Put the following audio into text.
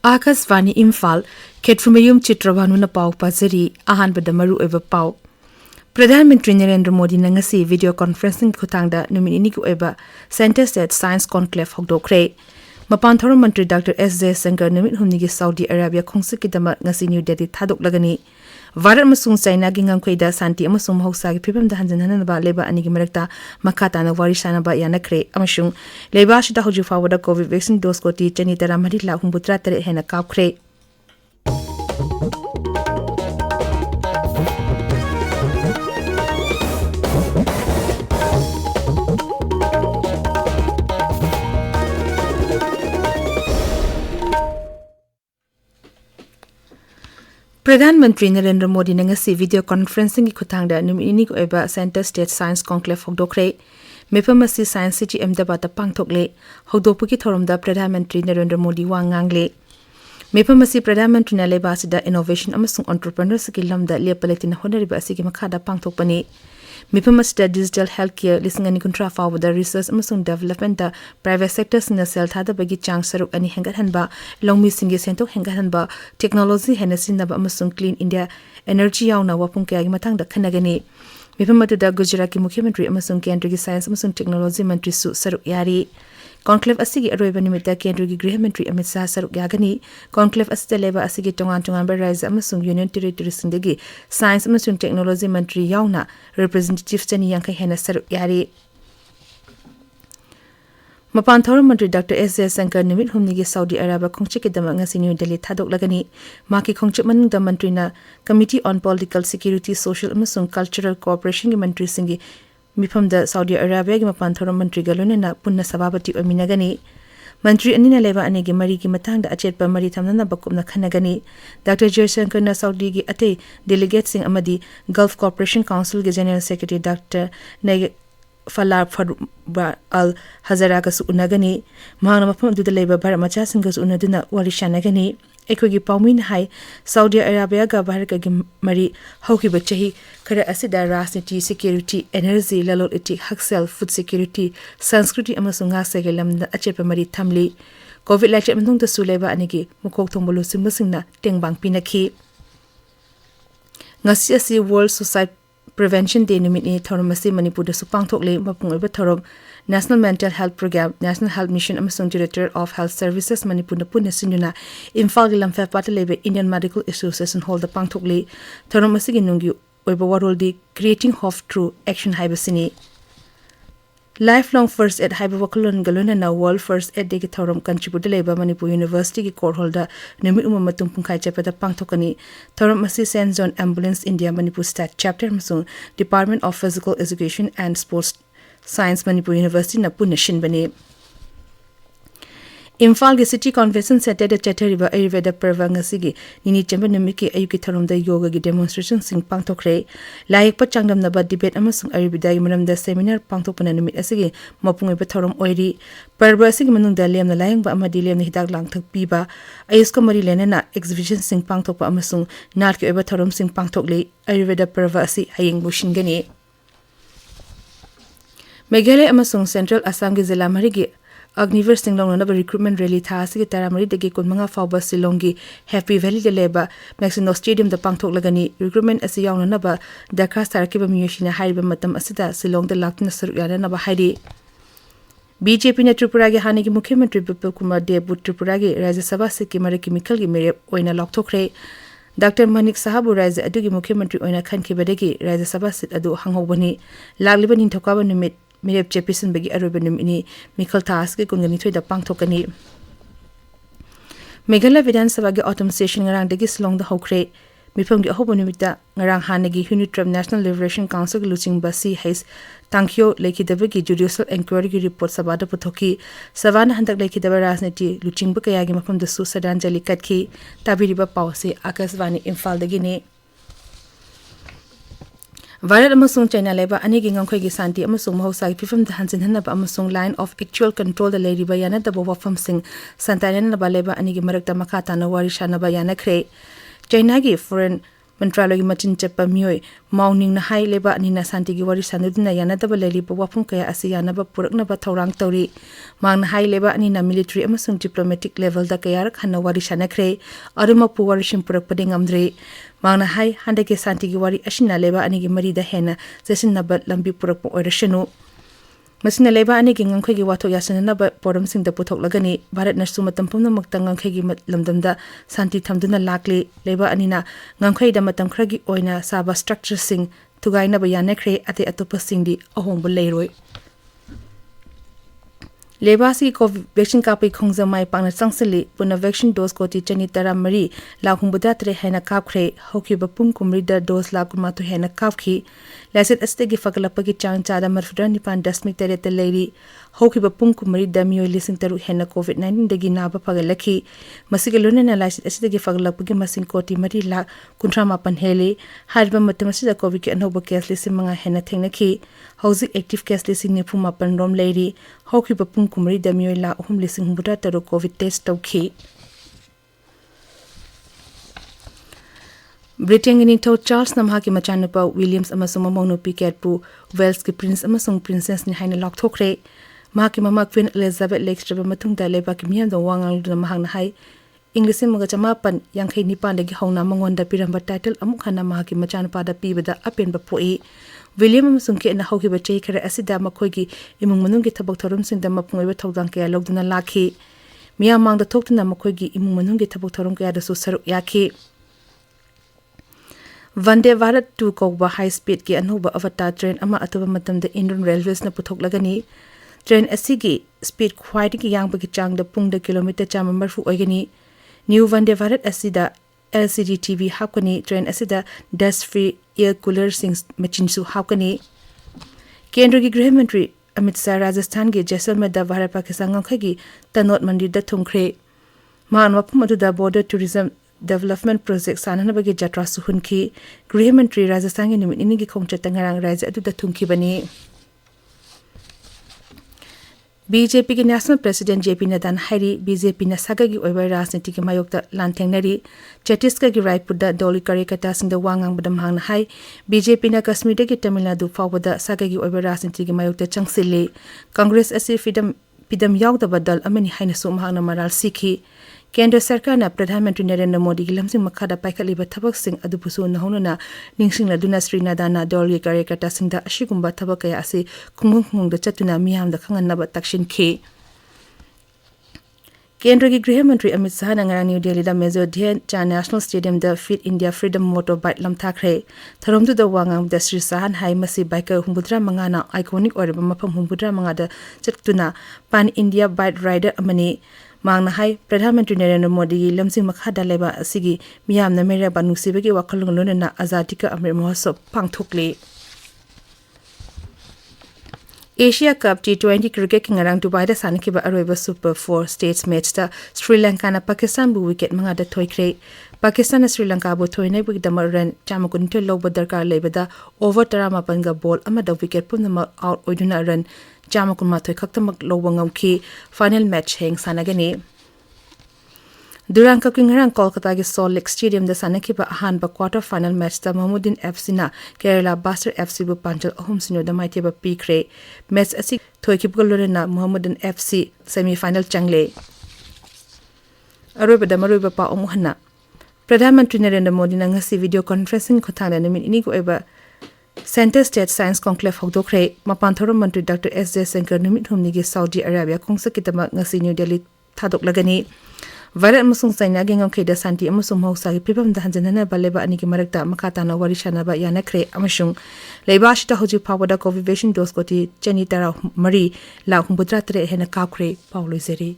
Akashvani Imphal Ksh.Chitrabhanu na pau pazari ahanbada maru eba pau Pradhan Mantri Narendra Modi na ngasi video conferencing khutangda numini ku eba Center State Science Conclave hokdokre Mapan Thoram Mantri Dr. S.J. Shankar numit humni gi Saudi Arabia khongsi kidama ngasi New Delhi thadok lagani Varat masung China gi ngangkhoida santi amasung mahausa gi phibam da hanjan hanaba leba ani gi marakta makata na warisana ba yanakre amasung leba shida hoju fawada covid vaccine dose ko ti chani tara mari la humbutra tare hena kaukre Pradhan Mantri Narendra Modi na ngasi video conferencing ki khutangda numini ko eba Center State Science Conclave hokdokre mepamasi Science City Ahmedabad pangthokle hokdokpu ki thoromda Pradhan Mantri Narendra Modi wa ngangle mepamasi Pradhan Mantri na leba sida innovation amasung entrepreneurs ki lamda lepaletin honariba asigi makhada pangthokpani mepamasi digital healthcare lisingani kontra with the research amasung development da private sectors na sel thada bagi chang saruk ani hengat hanba longmi singi sentok hengat hanba technology henasin ba amasung clean India energy yauna wapung kaya gi mathang da khanagani mepamatu da Gujarat ki Mukhyamantri amasung Kendra ki science amasung technology mantri su saruk yari Conclave asigi aroiba nimita Kendra gi Griha Mantri Amit Shah saruk yagani Conclave asida leba asigi tongan rise amasung Union Territory sindagi Science amasung Technology Mantri yauna representative chani yankai hena saruk yari Mapan Thoram Mantri Dr. S.J. Shankar nimit humni gi Saudi Arabia khongchi ki dama ngasi New Delhi thadok lagani maki khongchi manung da mantri na Committee on Political Security Social amasung Cultural Cooperation gi mantri singi mifam da Saudi Arabia gi Mapan Thoram Mantri galone na punna sababati ominagani Mantri anina leba ani gi mari gi matang da achetpa mari thamna bakumna khanagani Dr. J. Shankar na Saudi gi ate delegate sing amadi Gulf Cooperation Council gi General Secretary Dr. Falar al Hazara ka su unagani mahana mafam du leba bar macha singa su unaduna warishanagani ekogi paumin hai Saudi Arabia ga bahar ka gi mari hoki bachahi kara asida rajniti security energy lalol eti haksel food security sanskriti amasunga segelam da achepa mari thamli covid la chet mthung ta su leba anigi mukok thongbolu simbasingna tengbang pinakhi ngasi asi World Suicide Prevention Day numini thoramasi Manipur da supang thokle mapung oba thorom National Mental Health Program National Health Mission amasung Director of Health Services Manipur na punna sinuna Imphal gi lamfa patalebe Indian Medical Association Hall da pang thokle thoramasi gi nungi oba warol di creating hope through action haibasini Lifelong First Aid Haiba Wakalon Galona na World First Aid Day ki thoram contribute leba Manipur University ki core holder numi matung pungkai chapata pangthokani thoram masi St. John Ambulance India Manipur State Chapter masung Department of Physical Education and Sports Science Manipur University na punashin bani Imphal gi City Convention Center da Chatariba Ayurveda Parva ngasigi nini chamba numiki ayuki thoram da yoga gi demonstration sing pangthokre laik pa changdam na ba debate amasung Ayurveda gi manam da seminar pangthokpana numit asigi mapung ba thoram oiri parva asigi manung da lem na layang ba amadi lem na hidak lang thak pi ba ayus ko mari lena na exhibition sing pangthokpa amasung nal ki ba thoram sing pangthokle Ayurveda Parva asi hayeng bushin gani Meghalaya amasung Central Assam gi zila mari gi Agniver Singlong na recruitment rally tha asigi taramari degi kunmanga fawba Silongi Happy Valley de leba Maxino Stadium da pangthok lagani recruitment asi yauna na ba Dakar sarkiba miyushina hariba matam asida Silong da lakna saruyana na ba hairi BJP na Tripura gi hani gi Mukhyamantri Bipul Kumar Dev Tripura gi Rajya Sabha Sikkim mari chemical gi mere oina lokthokre Dr. Manik Sahabu Rajya adugi Mukhyamantri oina khankibadegi Rajya Sabha sit adu hangobani lagliba Ningthoukhongjam numit Mirep Jepisan bagi aruba numini Mikhal Thas ke kungani thoi da pangthokani Meghalaya Vidhan Sabha ge autumn session ngarang degi Silong da hokre mifam gi ahoba numita ngarang hanagi Unitram National Liberation Council gi luching basi hais tangkyo leki dabagi judicial inquiry gi report sabada puthoki savana handak leki daba rajniti luching ba kaya gi mafam da su sadanjali katki tabiriba pause Akashvani Imphal dagi ne Viral amasung China leba ani gi ngam khoi gi santi amasung mahausa gi fifam da hanjin hanna ba amasung line of actual control da lady ba yana da bowa fam sing santanen na ba leba ani gi marak da makha ta na wari shana ba yana khre China gi foreign Mantralogi machin chapa mioi mauning na hai leba ani na santi gi wari sanudna yana da ba leli ba wafum kaya asi yana ba purak na ba thorang tori mang na hai leba ani na military amasung diplomatic level da kaya rak hanna wari shana khre aruma pu wari shim purak pading amdre mang na hai hande ke santi gi wari ashina leba ani gi mari da hena jesin na ba lambi purak po orashanu masina leba ani gi ngam khoi gi wathok yasana na ba poram sing da puthok lagani bharat na suma tampum na makta ngam khoi gi lamdam da santi thamduna lakli leba ani na ngam khoi da matam khra gi oina saba structure sing tugai na ba yana khre ate atopa sing di ahong bu leiroi leba si covid vaccine ka pai khongja mai pangna changsali puna vaccine dose ko ti chani tara mari la khumbuda tre hena kap khre hoki ba pum kumri da dose la kuma to hena kap khi laset aste gi fakla pa gi chang cha da marfura ni pan dasmik tere te leiri hoki ba pum kumri da miyo lising taru hena covid 19 da gi na ba paga lakhi masigi lone na laset aste gi fakla pa gi masin ko ti mari la kuntra ma pan hele har ba matam si da covid ki anhoba case lising manga hena thengna khi housing active case lising ne phuma pan rom leiri hoki ba pum kumri da miyo la uhum lising humbuda taru covid test tawkhi Britain Ningthau Charles namha ki machanupa Williams amasung mamonu piket pu Wales ki prince amasung princess ni haina lok thokre ma ki mama Queen Elizabeth Lakes matung da leba ki miam do wangal du mahang na hai English maga chama pan yankhai nipan dagi hauna mangon da piramba title amuk khana ma ki machanupa da pibada apen ba poi William amasung ke na hoki ba chei khare asida makhoi gi imung manung gi thabak thorum sing da mapungoi ba thogdang ke logduna lakhi miya mang da thoktuna makhoi gi imung manung gi thabak thorum ke da su saru yakhi Vande Bharat 2 Kokba high speed ki anuba avatar train ama atuba matam da Indian Railways na puthok lagani train asigi speed khwai ki yang ba ki chang da pung da kilometer chama marfu oigani new Vande Bharat asida LCD TV hapkani train asida dust free air cooler sings machine su hapkani Kendra ki Grih Mantri Amit Shah Rajasthan ki Jaisalmer da Bharat Pakistan ngkhagi Tanot Mandir da thungkhre man wapum adu da border tourism development project sanana bagi jatra suhun ki Grih Mantri Rajasthan gi nimit ini gi khongcha tangarang raja adu da thungki bani BJP ki national president JP Nadan Hari BJP na saga gi oiba rajniti ki mayok ta lanthengnari Chhattisgarh gi Raipur da doli karikata sing da wangang badam hang na hai BJP na Kashmir da gi Tamil Nadu fawda saga gi oiba rajniti ki mayok ta changsili Congress asi pidam yaw da badal amani haina sum hang na maral sikhi Kendra Sarkar na Pradhan Mantri Narendra Modi gi lamsing makhada paikali ba thabak sing adu pusu na honuna ningsing la duna Sri Nadana doli karikata sing da ashigumba thabak kaya ase khungung da chatuna miyam da khangan na ba takshin khe Kendra ki Grih Mantri Amit Shah na ngarang New Delhi da Major Dhyan Chand National Stadium da Fit India Freedom Motorbike lamthakre tharom du da wangang da Sri Sahan hai masi biker humbudra manga na iconic orba mafam humbudra manga da chatuna Pan India Bike Rider amani Mangna hai Pradhan Mantri Narendra Modi gi lamsing makhada leba asigi miyam na mera banusi bagi wakhalung lona na Azadi ka Amrit Mahotsav pangthokle Asia Cup T20 cricket ki ngarang Dubai da sanki ba aroiba Super 4 states match da Sri Lanka na Pakistan bu wicket manga da thoikre Pakistan na Sri Lanka bu thoinai bu damar ran chamakun te lobba darkar leba da over tarama panga ball ama da wicket punna out oiduna ran Jamakun ma thoi khaktamak loba ngamki final match heng sanagani Durang ka kingrang Kolkata gi Salt Lake Stadium da sanaki ba ahan ba quarter final match da Mahmudin FC na Kerala Buster FC bu panjal ahum sino da maite ba pikre match asi thoi kip golore na Mahmudin FC semi final changle aroba da maroba pa omuhana Pradhan Mantri Narendra Modi na ngasi video conferencing khothana nimin ini ko eba Center State Science Conclave Hokdokre Mapanthoram Mantri Dr. S. J. Shankar Numit Humni gi Saudi Arabia Kongsakitama ngasi New Delhi thadok lagani Varat amasung China gi ngam kheda santi amasung hausa gi pribam da hanjana baleba ani gi marakta makata na warishana ba yana khre amasung leiba shita hoji phawada covid vaccine dose ko ti chani tara mari la humbudra tre hena kakre pauloi zeri